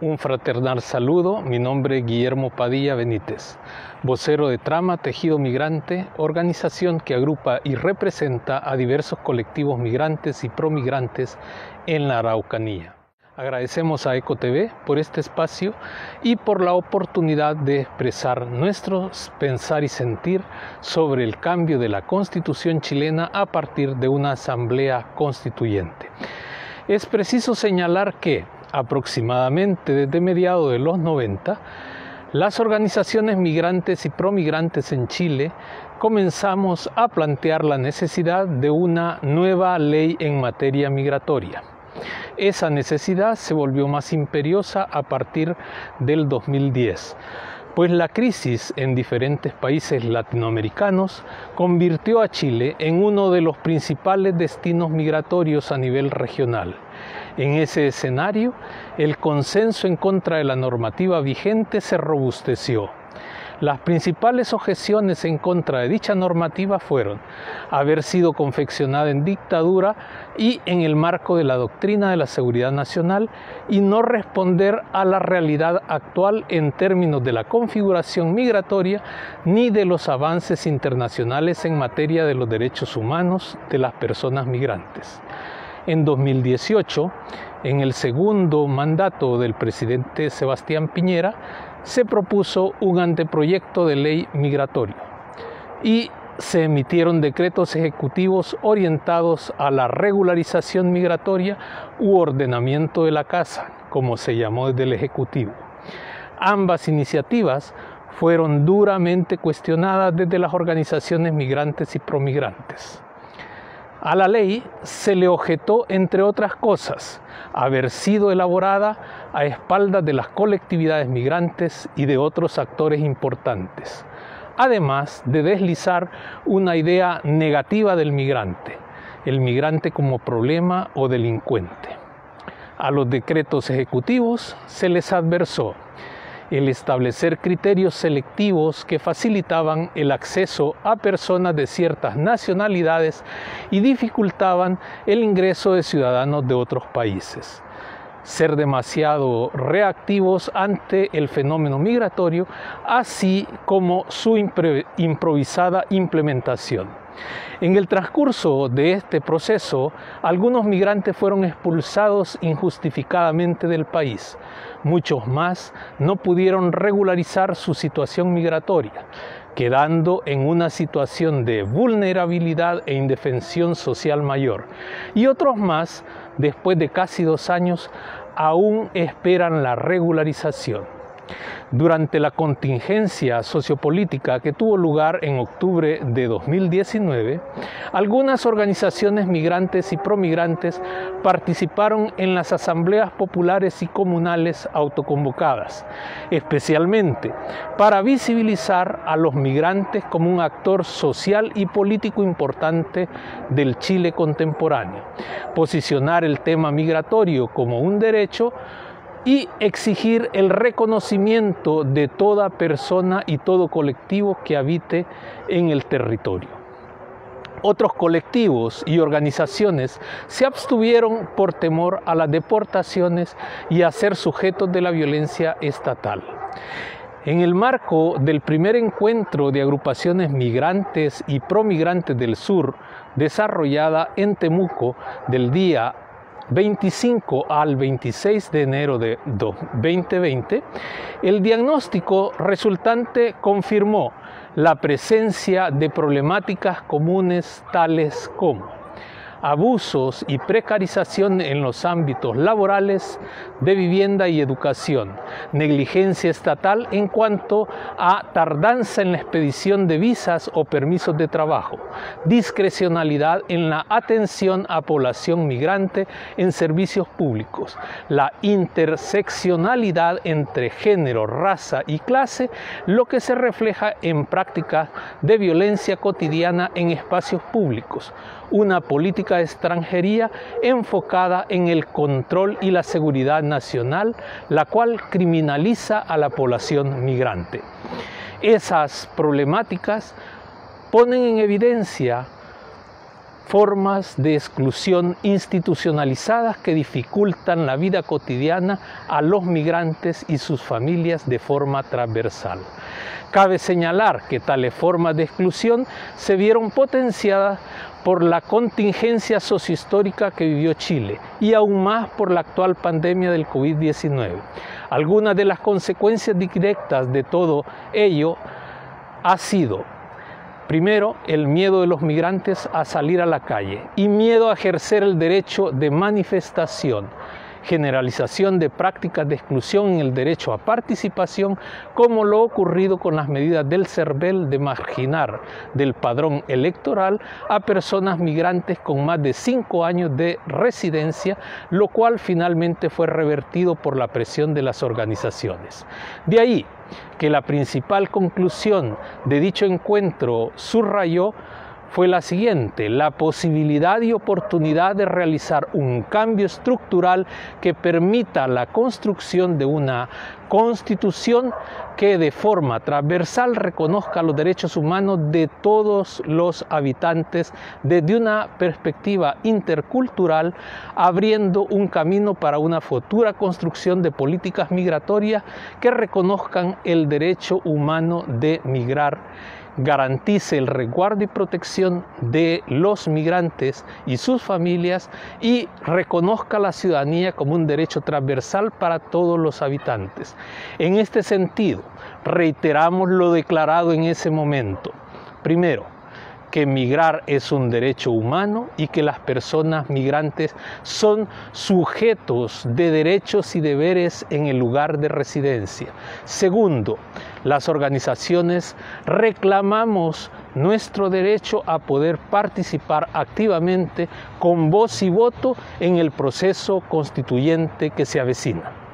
Un fraternal saludo, mi nombre es Guillermo Padilla Benítez, vocero de Trama Tejido Migrante, organización que agrupa y representa a diversos colectivos migrantes y promigrantes en la Araucanía. Agradecemos a EcoTV por este espacio y por la oportunidad de expresar nuestro pensar y sentir sobre el cambio de la Constitución chilena a partir de una asamblea constituyente. Es preciso señalar que, aproximadamente desde mediados de los 90, las organizaciones migrantes y promigrantes en Chile comenzamos a plantear la necesidad de una nueva ley en materia migratoria. Esa necesidad se volvió más imperiosa a partir del 2010, pues la crisis en diferentes países latinoamericanos convirtió a Chile en uno de los principales destinos migratorios a nivel regional. En ese escenario, el consenso en contra de la normativa vigente se robusteció. Las principales objeciones en contra de dicha normativa fueron haber sido confeccionada en dictadura y en el marco de la doctrina de la seguridad nacional y no responder a la realidad actual en términos de la configuración migratoria ni de los avances internacionales en materia de los derechos humanos de las personas migrantes. En 2018, en el segundo mandato del presidente Sebastián Piñera, se propuso un anteproyecto de ley migratorio y se emitieron decretos ejecutivos orientados a la regularización migratoria u ordenamiento de la casa, como se llamó desde el Ejecutivo. Ambas iniciativas fueron duramente cuestionadas desde las organizaciones migrantes y promigrantes. A la ley se le objetó, entre otras cosas, haber sido elaborada a espaldas de las colectividades migrantes y de otros actores importantes, además de deslizar una idea negativa del migrante, el migrante como problema o delincuente. A los decretos ejecutivos se les adversó el establecer criterios selectivos que facilitaban el acceso a personas de ciertas nacionalidades y dificultaban el ingreso de ciudadanos de otros países. Ser demasiado reactivos ante el fenómeno migratorio, así como su improvisada implementación. En el transcurso de este proceso, algunos migrantes fueron expulsados injustificadamente del país. Muchos más no pudieron regularizar su situación migratoria, quedando en una situación de vulnerabilidad e indefensión social mayor. Y otros más, después de casi 2 años, aún esperan la regularización. Durante la contingencia sociopolítica que tuvo lugar en octubre de 2019, algunas organizaciones migrantes y promigrantes participaron en las asambleas populares y comunales autoconvocadas, especialmente para visibilizar a los migrantes como un actor social y político importante del Chile contemporáneo, posicionar el tema migratorio como un derecho y exigir el reconocimiento de toda persona y todo colectivo que habite en el territorio. Otros colectivos y organizaciones se abstuvieron por temor a las deportaciones y a ser sujetos de la violencia estatal. En el marco del primer encuentro de agrupaciones migrantes y promigrantes del sur, desarrollada en Temuco del día 25 al 26 de enero de 2020, el diagnóstico resultante confirmó la presencia de problemáticas comunes tales como abusos y precarización en los ámbitos laborales, de vivienda y educación, negligencia estatal en cuanto a tardanza en la expedición de visas o permisos de trabajo, discrecionalidad en la atención a población migrante en servicios públicos, la interseccionalidad entre género, raza y clase, lo que se refleja en prácticas de violencia cotidiana en espacios públicos, una política de extranjería enfocada en el control y la seguridad nacional, la cual criminaliza a la población migrante. Esas problemáticas ponen en evidencia formas de exclusión institucionalizadas que dificultan la vida cotidiana a los migrantes y sus familias de forma transversal. Cabe señalar que tales formas de exclusión se vieron potenciadas por la contingencia sociohistórica que vivió Chile y aún más por la actual pandemia del COVID-19. Algunas de las consecuencias directas de todo ello ha sido: primero, el miedo de los migrantes a salir a la calle y miedo a ejercer el derecho de manifestación, generalización de prácticas de exclusión en el derecho a participación, como lo ocurrido con las medidas del CERVEL de marginar del padrón electoral a personas migrantes con más de 5 años de residencia, lo cual finalmente fue revertido por la presión de las organizaciones. De ahí que la principal conclusión de dicho encuentro subrayó fue la siguiente: la posibilidad y oportunidad de realizar un cambio estructural que permita la construcción de una constitución que de forma transversal reconozca los derechos humanos de todos los habitantes desde una perspectiva intercultural, abriendo un camino para una futura construcción de políticas migratorias que reconozcan el derecho humano de migrar, garantice el resguardo y protección de los migrantes y sus familias y reconozca la ciudadanía como un derecho transversal para todos los habitantes. En este sentido, reiteramos lo declarado en ese momento. Primero, que migrar es un derecho humano y que las personas migrantes son sujetos de derechos y deberes en el lugar de residencia. Segundo, las organizaciones reclamamos nuestro derecho a poder participar activamente con voz y voto en el proceso constituyente que se avecina.